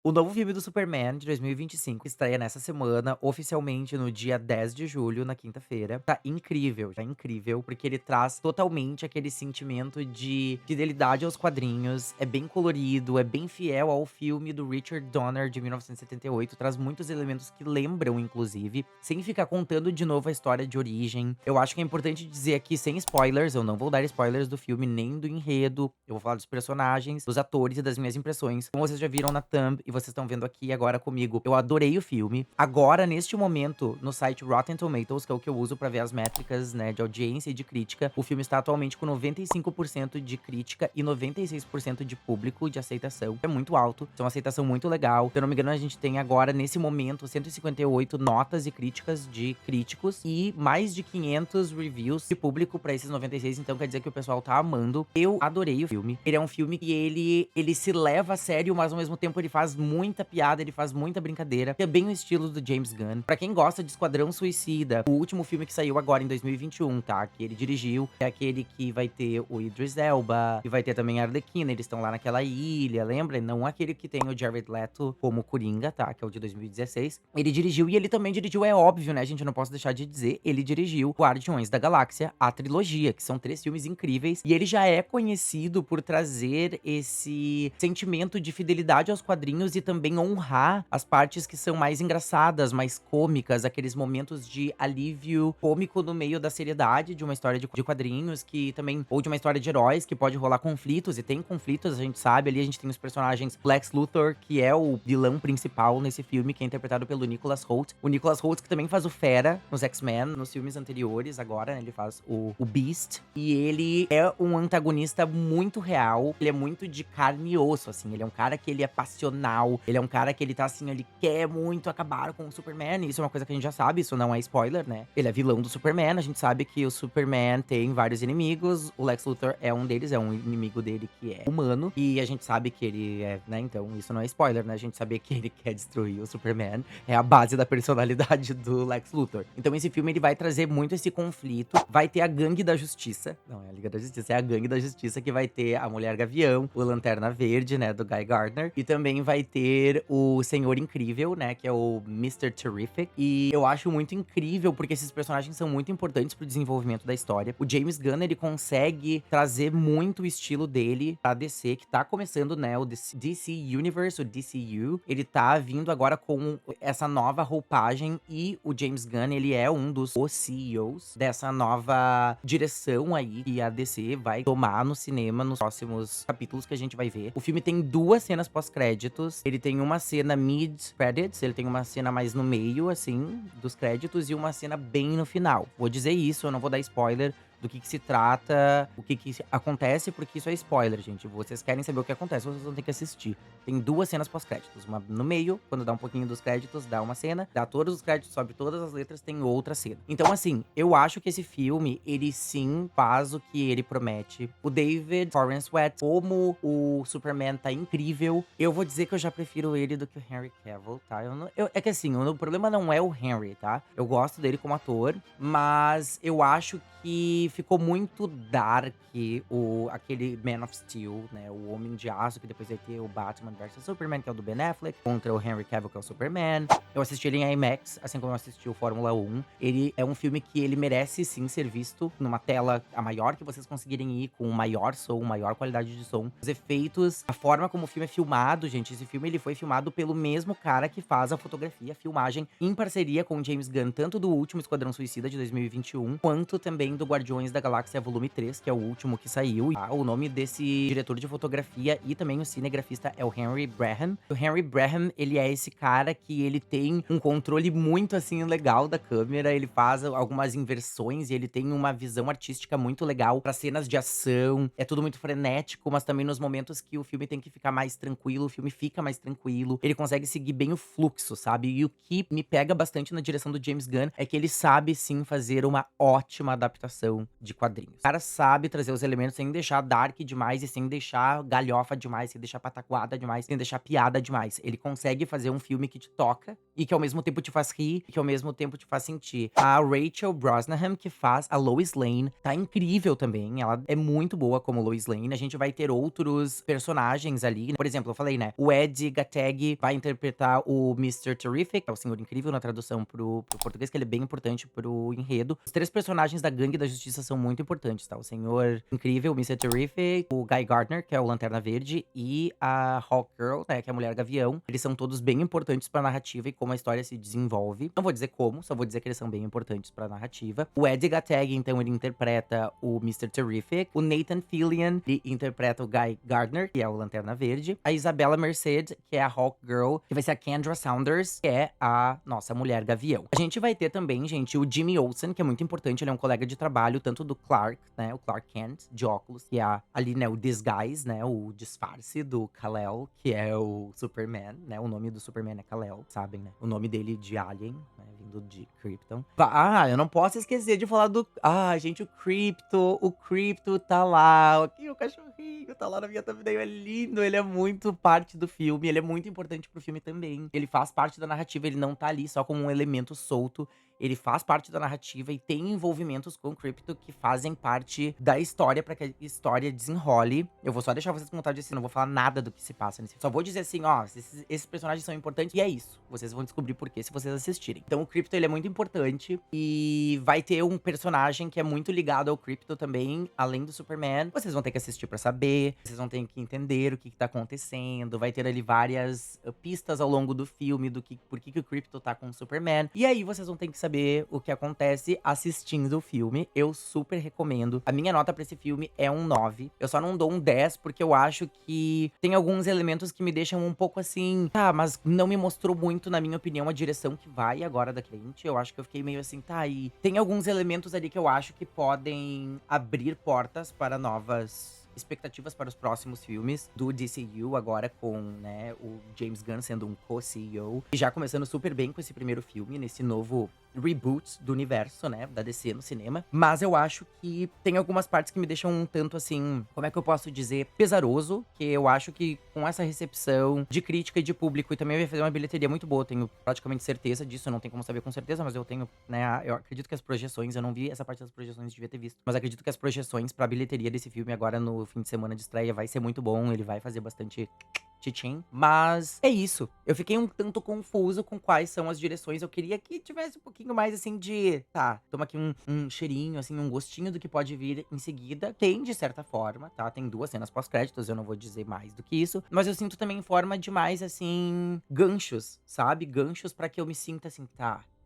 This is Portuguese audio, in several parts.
O novo filme do Superman de 2025 estreia nessa semana, oficialmente no dia 10 de julho, na quinta-feira. Tá incrível, porque ele traz totalmente aquele sentimento de fidelidade aos quadrinhos. É bem colorido, é bem fiel ao filme do Richard Donner de 1978. Traz muitos elementos que lembram, inclusive, sem ficar contando de novo a história de origem. Eu acho que é importante dizer aqui, sem spoilers, eu não vou dar spoilers do filme nem do enredo. Eu vou falar dos personagens, dos atores e das minhas impressões. Como vocês já viram na thumb e vocês estão vendo aqui agora comigo, eu adorei o filme. Agora, neste momento, no site Rotten Tomatoes, que é o que eu uso pra ver as métricas, né, de audiência e de crítica, o filme está atualmente com 95% de crítica e 96% de público de aceitação. É muito alto, é uma aceitação muito legal. Se eu não me engano, a gente tem agora, nesse momento, 158 notas e críticas de críticos e mais de 500 reviews de público pra esses 96, então quer dizer que o pessoal tá amando. Eu adorei o filme. Ele é um filme que ele se leva a sério, mas ao mesmo tempo ele faz muita piada, ele faz muita brincadeira, que é bem o estilo do James Gunn. Pra quem gosta de Esquadrão Suicida, o último filme que saiu agora em 2021, tá? Que ele dirigiu, é aquele que vai ter o Idris Elba, e vai ter também a Arlequina, eles estão lá naquela ilha, lembra? Não aquele que tem o Jared Leto como Coringa, tá? Que é o de 2016. Ele dirigiu, e ele também dirigiu, é óbvio, né? A gente não pode deixar de dizer, ele dirigiu Guardiões da Galáxia, a trilogia, que são 3 filmes incríveis, e ele já é conhecido por trazer esse sentimento de fidelidade aos quadrinhos e também honrar as partes que são mais engraçadas, mais cômicas, aqueles momentos de alívio cômico no meio da seriedade de uma história de quadrinhos, que também, ou de uma história de heróis, que pode rolar conflitos, e tem conflitos, a gente sabe, ali a gente tem os personagens Lex Luthor, que é o vilão principal nesse filme, que é interpretado pelo Nicholas Hoult. O Nicholas Hoult, que também faz o Fera nos X-Men, nos filmes anteriores, agora, né, ele faz o Beast, e ele é um antagonista muito real, ele é muito de carne e osso, assim, ele é um cara que ele é passional, ele é um cara que ele tá assim, ele quer muito acabar com o Superman, e isso é uma coisa que a gente já sabe, isso não é spoiler, né? Ele é vilão do Superman, a gente sabe que o Superman tem vários inimigos, o Lex Luthor é um deles, é um inimigo dele que é humano, e a gente sabe que ele é, né, então isso não é spoiler, né? A gente sabe que ele quer destruir o Superman, é a base da personalidade do Lex Luthor. Então esse filme, ele vai trazer muito esse conflito, vai ter a Gangue da Justiça, não é a Liga da Justiça, é a Gangue da Justiça, que vai ter a Mulher Gavião, o Lanterna Verde, né, do Guy Gardner, e também vai ter o Senhor Incrível, né, que é o Mr. Terrific, e eu acho muito incrível, porque esses personagens são muito importantes pro desenvolvimento da história. O James Gunn, ele consegue trazer muito o estilo dele pra DC, que tá começando, né, o DC Universe, o DCU, ele tá vindo agora com essa nova roupagem, e o James Gunn, ele é um dos CEOs dessa nova direção aí que a DC vai tomar no cinema nos próximos capítulos que a gente vai ver. O filme tem 2 cenas pós-créditos, ele tem uma cena mid-credits, ele tem uma cena mais no meio, assim, dos créditos, e uma cena bem no final. Vou dizer isso, eu não vou dar spoiler do que se trata, o que acontece, porque isso é spoiler, gente. Vocês querem saber o que acontece, vocês vão ter que assistir. Tem 2 cenas pós-créditos, uma no meio, quando dá um pouquinho dos créditos, dá uma cena, dá todos os créditos, sobe todas as letras, tem outra cena. Então, assim, eu acho que esse filme, ele sim faz o que ele promete. O David Corenswet, como o Superman, tá incrível. Eu vou dizer que eu já prefiro ele do que o Henry Cavill, tá? É que assim, o problema não é o Henry, tá? Eu gosto dele como ator, mas eu acho que ficou muito dark aquele Man of Steel, né? O Homem de Aço, que depois vai ter o Batman vs Superman, que é o do Ben Affleck, contra o Henry Cavill, que é o Superman. Eu assisti ele em IMAX, assim como eu assisti o Fórmula 1. Ele é um filme que ele merece sim ser visto numa tela a maior que vocês conseguirem ir, com o maior som, maior qualidade de som. Os efeitos, a forma como o filme é filmado, gente. Esse filme, ele foi filmado pelo mesmo cara que faz a fotografia, a filmagem, em parceria com o James Gunn, tanto do último Esquadrão Suicida de 2021, quanto também do Guardiões da Galáxia Volume 3, que é o último que saiu. Tá? O nome desse diretor de fotografia e também o cinegrafista é o Henry Braham. O Henry Braham, ele é esse cara que ele tem um controle muito, assim, legal da câmera. Ele faz algumas inversões e ele tem uma visão artística muito legal para cenas de ação. É tudo muito frenético, mas também nos momentos que o filme tem que ficar mais tranquilo, o filme fica mais tranquilo. Ele consegue seguir bem o fluxo, sabe? E o que me pega bastante na direção do James Gunn é que ele sabe sim fazer uma ótima adaptação de quadrinhos. O cara sabe trazer os elementos sem deixar dark demais e sem deixar galhofa demais, sem deixar pataquada demais, sem deixar piada demais. Ele consegue fazer um filme que te toca e que ao mesmo tempo te faz rir e que ao mesmo tempo te faz sentir. A Rachel Brosnahan, que faz a Lois Lane, tá incrível também. Ela é muito boa como Lois Lane. A gente vai ter outros personagens ali. Por exemplo, eu falei, né? O Ed Gateg vai interpretar o Mr. Terrific, que é o Senhor Incrível na tradução pro português, que ele é bem importante pro enredo. Os 3 personagens da Gangue da Justiça são muito importantes, tá? O Senhor Incrível, o Mr. Terrific, o Guy Gardner, que é o Lanterna Verde, e a Hawkgirl, né, que é a Mulher Gavião. Eles são todos bem importantes pra narrativa e como a história se desenvolve. Não vou dizer como, só vou dizer que eles são bem importantes pra narrativa. O Ed Gateg, então, ele interpreta o Mr. Terrific. O Nathan Fillion, ele interpreta o Guy Gardner, que é o Lanterna Verde. A Isabella Merced, que é a Hawkgirl, que vai ser a Kendra Saunders, que é a nossa Mulher Gavião. A gente vai ter também, gente, o Jimmy Olsen, que é muito importante. Ele é um colega de trabalho, tanto do Clark, né, o Clark Kent, de óculos, que é ali, né, o disguise, né, o disfarce do Kal-El, que é o Superman, né, o nome do Superman é Kal-El, sabem, né, o nome dele de Alien, né, vindo de Krypton. Eu não posso esquecer de falar do... gente, o Krypto tá lá, aqui o cachorrinho tá lá na minha thumbnail, é lindo, ele é muito parte do filme, ele é muito importante pro filme também. Ele faz parte da narrativa, ele não tá ali só como um elemento solto. Ele faz parte da narrativa e tem envolvimentos com o Krypto que fazem parte da história pra que a história desenrole. Eu vou só deixar vocês com vontade de assim, não vou falar nada do que se passa nesse filme. Só vou dizer assim, ó, esses personagens são importantes e é isso. Vocês vão descobrir por quê se vocês assistirem. Então o Krypto, ele é muito importante e vai ter um personagem que é muito ligado ao Krypto também, além do Superman. Vocês vão ter que assistir pra saber, vocês vão ter que entender o que tá acontecendo. Vai ter ali várias pistas ao longo do filme do por que o Krypto tá com o Superman. E aí vocês vão ter que saber o que acontece assistindo o filme. Eu super recomendo. A minha nota pra esse filme é um 9. Eu só não dou um 10 porque eu acho que tem alguns elementos que me deixam um pouco assim, mas não me mostrou muito, na minha opinião, a direção que vai agora da frente. Eu acho que eu fiquei meio assim, e tem alguns elementos ali que eu acho que podem abrir portas para novas expectativas para os próximos filmes do DCU, agora com, né, o James Gunn sendo um co-CEO. E já começando super bem com esse primeiro filme, nesse novo reboot do universo, né, da DC no cinema. Mas eu acho que tem algumas partes que me deixam um tanto assim, como é que eu posso dizer, pesaroso, que eu acho que com essa recepção de crítica e de público, e também vai fazer uma bilheteria muito boa, tenho praticamente certeza disso, não tem como saber com certeza, mas eu tenho, né, eu acredito que as projeções, eu não vi essa parte das projeções, devia ter visto, mas acredito que as projeções pra bilheteria desse filme agora no fim de semana de estreia vai ser muito bom, ele vai fazer bastante tchim. Mas é isso. Eu fiquei um tanto confuso com quais são as direções. Eu queria que tivesse um pouquinho mais assim de... toma aqui um cheirinho, assim, um gostinho do que pode vir em seguida. Tem, de certa forma, tá? Tem 2 cenas pós-créditos, eu não vou dizer mais do que isso. Mas eu sinto também em forma de mais, assim, ganchos, sabe? Ganchos pra que eu me sinta assim,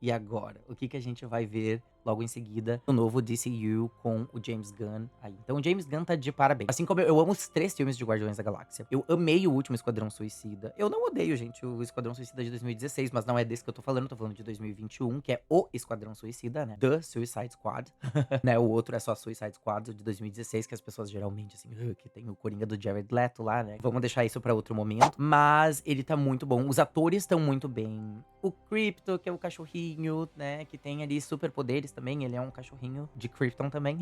e agora? O que a gente vai ver logo em seguida no novo DCU com o James Gunn aí. Então o James Gunn tá de parabéns. Assim como eu amo os 3 filmes de Guardiões da Galáxia. Eu amei o último Esquadrão Suicida. Eu não odeio, gente, o Esquadrão Suicida de 2016, mas não é desse que eu tô falando de 2021, que é o Esquadrão Suicida, né? The Suicide Squad. Né? O outro é só Suicide Squad de 2016, que as pessoas geralmente, assim, que tem o Coringa do Jared Leto lá, né? Vamos deixar isso pra outro momento. Mas ele tá muito bom. Os atores estão muito bem. O Krypto, que é o cachorrinho, né? Que tem ali superpoderes também, ele é um cachorrinho de Krypton também.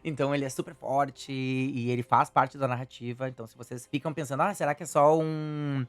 Então ele é super forte e ele faz parte da narrativa. Então se vocês ficam pensando, será que é só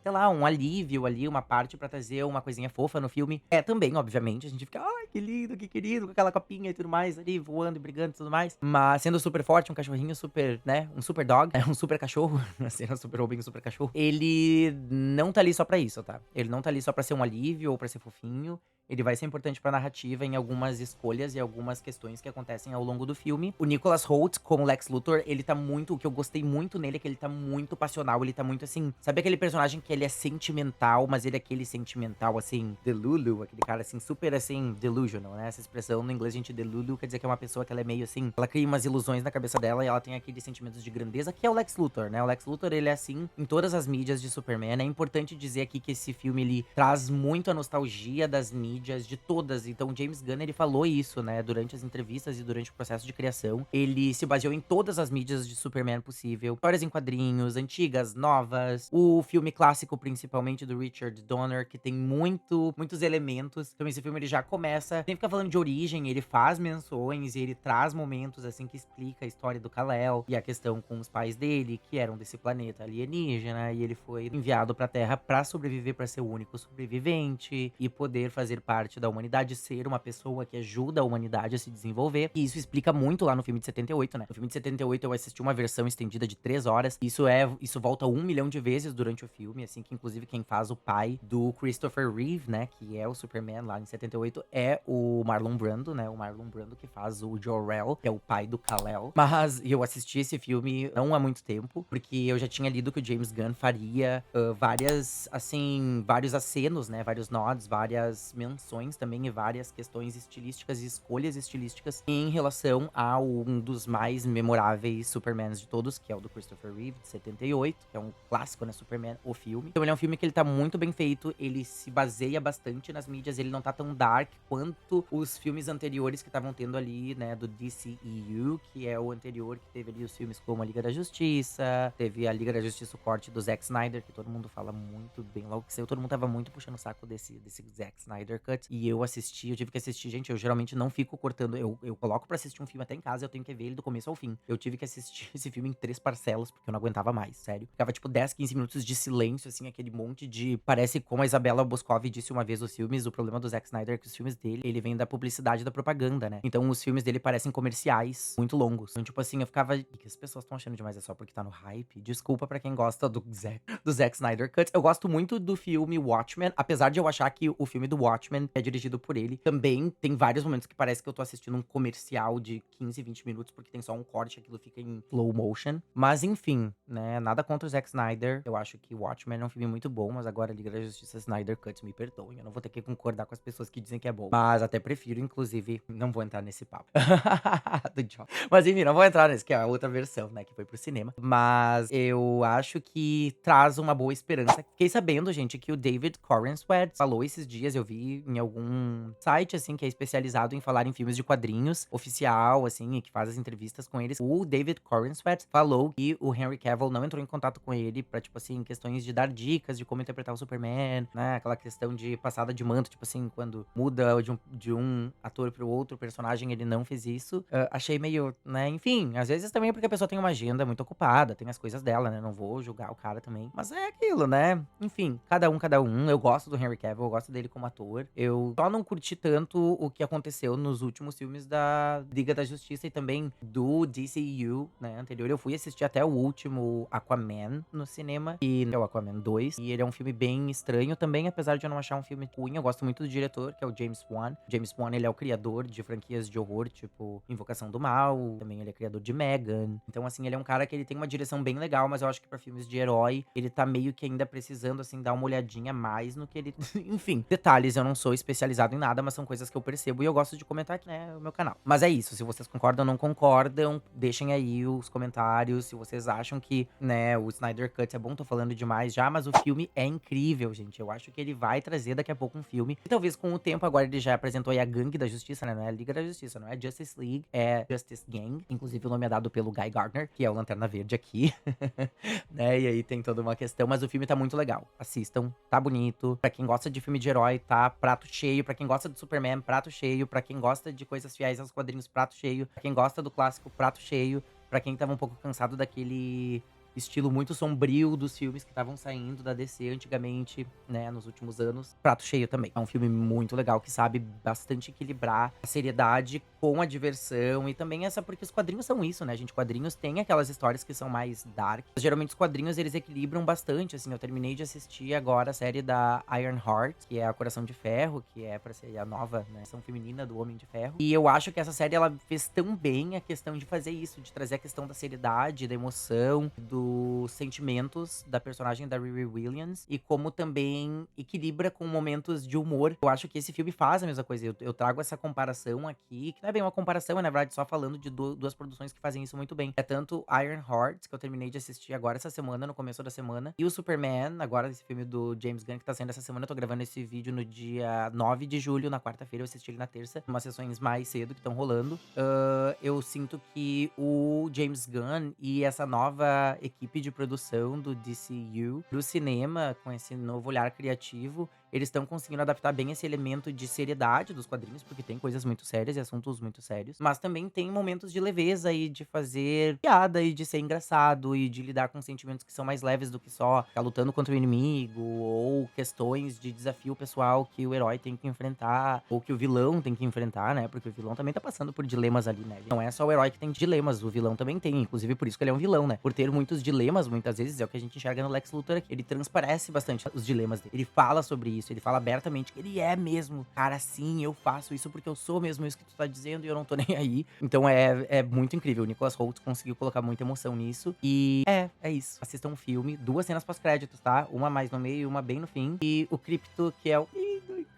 sei lá, um alívio ali, uma parte pra trazer uma coisinha fofa no filme? É também, obviamente, a gente fica, que lindo, que querido, com aquela copinha e tudo mais ali, voando e brigando e tudo mais. Mas sendo super forte, um cachorrinho super, né, um super dog, um super cachorro, sendo super Robin, um super cachorro, ele não tá ali só pra isso, tá? Ele não tá ali só pra ser um alívio ou pra ser fofinho. Ele vai ser importante pra narrativa em algumas escolhas e algumas questões que acontecem ao longo do filme. O Nicholas Hoult, como Lex Luthor, ele tá muito... O que eu gostei muito nele é que ele tá muito passional. Ele tá muito, assim... Sabe aquele personagem que ele é sentimental, mas ele é aquele sentimental, assim... Delulu, aquele cara, assim, super, assim... Delusional, né? Essa expressão no inglês, gente, delulu quer dizer que é uma pessoa que ela é meio, assim... Ela cria umas ilusões na cabeça dela e ela tem aqueles sentimentos de grandeza, que é o Lex Luthor, né? O Lex Luthor, ele é assim em todas as mídias de Superman. É importante dizer aqui que esse filme, ele traz muito a nostalgia das mídias mídias, de todas. Então, o James Gunn, ele falou isso, né, durante as entrevistas e durante o processo de criação. Ele se baseou em todas as mídias de Superman possível. Histórias em quadrinhos, antigas, novas. O filme clássico, principalmente, do Richard Donner, que tem muitos elementos. Então, esse filme, ele já começa, sem ficar falando de origem, ele faz menções e ele traz momentos, assim, que explica a história do Kal-El e a questão com os pais dele, que eram desse planeta alienígena, e ele foi enviado pra Terra pra sobreviver, pra ser o único sobrevivente e poder fazer parte da humanidade, ser uma pessoa que ajuda a humanidade a se desenvolver. E isso explica muito lá no filme de 78, né? No filme de 78 eu assisti uma versão estendida de 3 horas. Isso volta 1 milhão de vezes durante o filme, assim, que inclusive quem faz o pai do Christopher Reeve, né, que é o Superman lá em 78, é o Marlon Brando, né? O Marlon Brando que faz o Jor-El, que é o pai do Kal-El. Mas eu assisti esse filme não há muito tempo, porque eu já tinha lido que o James Gunn faria vários acenos, né? Vários nods, várias menções também e várias questões estilísticas e escolhas estilísticas em relação a um dos mais memoráveis Supermans de todos, que é o do Christopher Reeve, de 78, que é um clássico, né? Superman, o filme. Então ele é um filme que ele tá muito bem feito, ele se baseia bastante nas mídias, ele não tá tão dark quanto os filmes anteriores que estavam tendo ali, né? Do DCEU, que é o anterior, que teve ali os filmes como a Liga da Justiça, teve a Liga da Justiça, o corte do Zack Snyder, que todo mundo fala muito bem, logo que saiu, todo mundo tava muito puxando o saco desse Zack Snyder Cut, e eu tive que assistir, gente, eu geralmente não fico cortando, eu coloco pra assistir um filme até em casa, eu tenho que ver ele do começo ao fim. Eu tive que assistir esse filme em 3 parcelas, porque eu não aguentava mais, sério. Ficava tipo 10, 15 minutos de silêncio, assim, aquele monte de... Parece como a Isabela Boscov disse uma vez os filmes, o problema do Zack Snyder é que os filmes dele, ele vem da publicidade e da propaganda, né? Então os filmes dele parecem comerciais muito longos. Então, tipo assim, eu ficava... O que as pessoas estão achando demais? É só porque tá no hype? Desculpa pra quem gosta do Zack Snyder Cut. Eu gosto muito do filme Watchmen, apesar de eu achar que o filme do Watchmen é dirigido por ele. Também tem vários momentos que parece que eu tô assistindo um comercial de 15, 20 minutos, porque tem só um corte, aquilo fica em slow motion. Mas enfim, né? Nada contra o Zack Snyder. Eu acho que Watchmen é um filme muito bom, mas agora Liga da Justiça Snyder Cut, me perdoem. Eu não vou ter que concordar com as pessoas que dizem que é bom. Mas até prefiro, inclusive, não vou entrar nesse papo. Do John. Mas enfim, não vou entrar nesse, que é a outra versão, né? Que foi pro cinema. Mas eu acho que traz uma boa esperança. Fiquei sabendo, gente, que o David Corenswet falou esses dias, eu vi em algum site, assim, que é especializado em falar em filmes de quadrinhos, oficial, assim, e que faz as entrevistas com eles. O David Corenswet falou que o Henry Cavill não entrou em contato com ele pra, tipo assim, questões de dar dicas de como interpretar o Superman, né? Aquela questão de passada de manto, tipo assim, quando muda de um ator pro outro personagem, ele não fez isso. Achei meio, né? Enfim, às vezes também porque a pessoa tem uma agenda muito ocupada, tem as coisas dela, né? Não vou julgar o cara também. Mas é aquilo, né? Enfim, cada um, cada um. Eu gosto do Henry Cavill, eu gosto dele como ator. Eu só não curti tanto o que aconteceu nos últimos filmes da Liga da Justiça e também do DCU, né? Anterior. Eu fui assistir até o último Aquaman no cinema, e é o Aquaman 2. E ele é um filme bem estranho também, apesar de eu não achar um filme ruim. Eu gosto muito do diretor, que é o James Wan. James Wan, ele é o criador de franquias de horror, tipo Invocação do Mal. Também ele é criador de Megan. Então, assim, ele é um cara que ele tem uma direção bem legal, mas eu acho que pra filmes de herói, ele tá meio que ainda precisando, assim, dar uma olhadinha mais no que ele... Enfim, detalhes, eu não sou especializado em nada, mas são coisas que eu percebo e eu gosto de comentar aqui, né, no meu canal. Mas é isso, se vocês concordam ou não concordam, deixem aí os comentários, se vocês acham que, né, o Snyder Cut é bom, tô falando demais já, mas o filme é incrível, gente. Eu acho que ele vai trazer daqui a pouco um filme, e talvez com o tempo, agora ele já apresentou aí a Gangue da Justiça, né, não é a Liga da Justiça, não é Justice League, é Justice Gang. Inclusive o nome é dado pelo Guy Gardner, que é o Lanterna Verde aqui, né, e aí tem toda uma questão, mas o filme tá muito legal. Assistam, tá bonito. Pra quem gosta de filme de herói, tá prato cheio. Pra quem gosta de Superman, prato cheio. Pra quem gosta de coisas fiéis aos quadrinhos, prato cheio. Pra quem gosta do clássico, prato cheio. Pra quem tava um pouco cansado daquele estilo muito sombrio dos filmes que estavam saindo da DC antigamente, né, nos últimos anos. Prato cheio também. É um filme muito legal que sabe bastante equilibrar a seriedade com a diversão e também porque os quadrinhos são isso, né, gente? Quadrinhos têm aquelas histórias que são mais dark. Geralmente os quadrinhos eles equilibram bastante, assim. Eu terminei de assistir agora a série da Iron Heart, que é a Coração de Ferro, que é pra ser a nova, né, versão feminina do Homem de Ferro. E eu acho que essa série ela fez tão bem a questão de fazer isso, de trazer a questão da seriedade, da emoção, do dos sentimentos da personagem da Riri Williams e como também equilibra com momentos de humor. Eu acho que esse filme faz a mesma coisa. Eu trago essa comparação aqui, que não é bem uma comparação, é na verdade só falando de duas produções que fazem isso muito bem. É tanto Iron Heart, que eu terminei de assistir agora essa semana, no começo da semana, e o Superman, agora esse filme do James Gunn que tá saindo essa semana. Eu tô gravando esse vídeo no dia 9 de julho, na quarta-feira. Eu assisti ele na terça, umas sessões mais cedo que estão rolando. Eu sinto que o James Gunn e essa nova equipe de produção do DCU pro cinema, com esse novo olhar criativo, eles estão conseguindo adaptar bem esse elemento de seriedade dos quadrinhos, porque tem coisas muito sérias e assuntos muito sérios, mas também tem momentos de leveza e de fazer piada e de ser engraçado e de lidar com sentimentos que são mais leves do que só ficar lutando contra o inimigo ou questões de desafio pessoal que o herói tem que enfrentar ou que o vilão tem que enfrentar, né? Porque o vilão também tá passando por dilemas ali, né? Não é só o herói que tem dilemas, o vilão também tem, inclusive por isso que ele é um vilão, né? Por ter muitos dilemas, muitas vezes é o que a gente enxerga no Lex Luthor, ele transparece bastante os dilemas dele. Ele fala sobre isso, ele fala abertamente que ele é mesmo, cara, sim, eu faço isso porque eu sou mesmo isso que tu tá dizendo e eu não tô nem aí. Então é muito incrível. O Nicholas Hoult conseguiu colocar muita emoção nisso. E é isso. Assistam um filme, 2 cenas pós-créditos, tá? Uma mais no meio e uma bem no fim. E o Crypto, que é o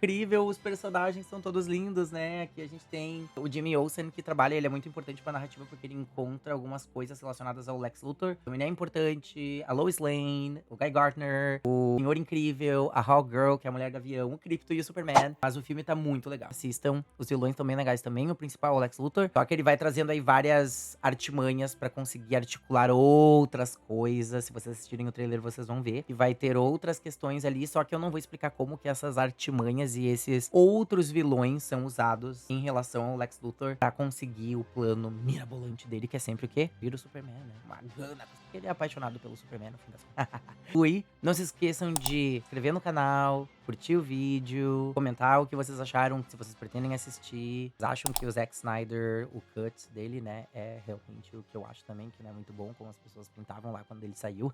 incrível, os personagens são todos lindos, né? Aqui a gente tem o Jimmy Olsen, que trabalha, ele é muito importante pra narrativa, porque ele encontra algumas coisas relacionadas ao Lex Luthor. Então ele é importante, a Lois Lane, o Guy Gardner, o Senhor Incrível, a Hawk Girl, que é a Mulher Gavião, o Crypto e o Superman. Mas o filme tá muito legal. Assistam, os vilões também legais também, o principal é o Lex Luthor. Só que ele vai trazendo aí várias artimanhas pra conseguir articular outras coisas. Se vocês assistirem o trailer, vocês vão ver. E vai ter outras questões ali, só que eu não vou explicar como que essas artimanhas e esses outros vilões são usados em relação ao Lex Luthor pra conseguir o plano mirabolante dele, que é sempre o quê? Vira o Superman, né? Uma gana. Porque ele é apaixonado pelo Superman, no fim das contas. Fui. Não se esqueçam de se inscrever no canal, curtir o vídeo, comentar o que vocês acharam, se vocês pretendem assistir. Vocês acham que o Zack Snyder, o cut dele, né, é realmente o que eu acho também, que não é muito bom, como as pessoas pintavam lá quando ele saiu.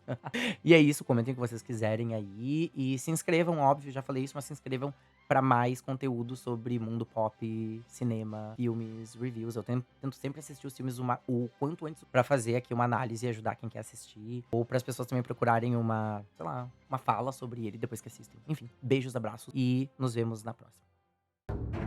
E é isso, comentem o que vocês quiserem aí. E se inscrevam, óbvio, já falei isso, mas se inscrevam pra mais conteúdo sobre mundo pop, cinema, filmes, reviews. Eu tento sempre assistir os filmes o quanto antes pra fazer aqui uma análise e ajudar quem quer assistir. Ou para as pessoas também procurarem uma, sei lá, uma fala sobre ele depois que assistem. Enfim, beijos, abraços e nos vemos na próxima.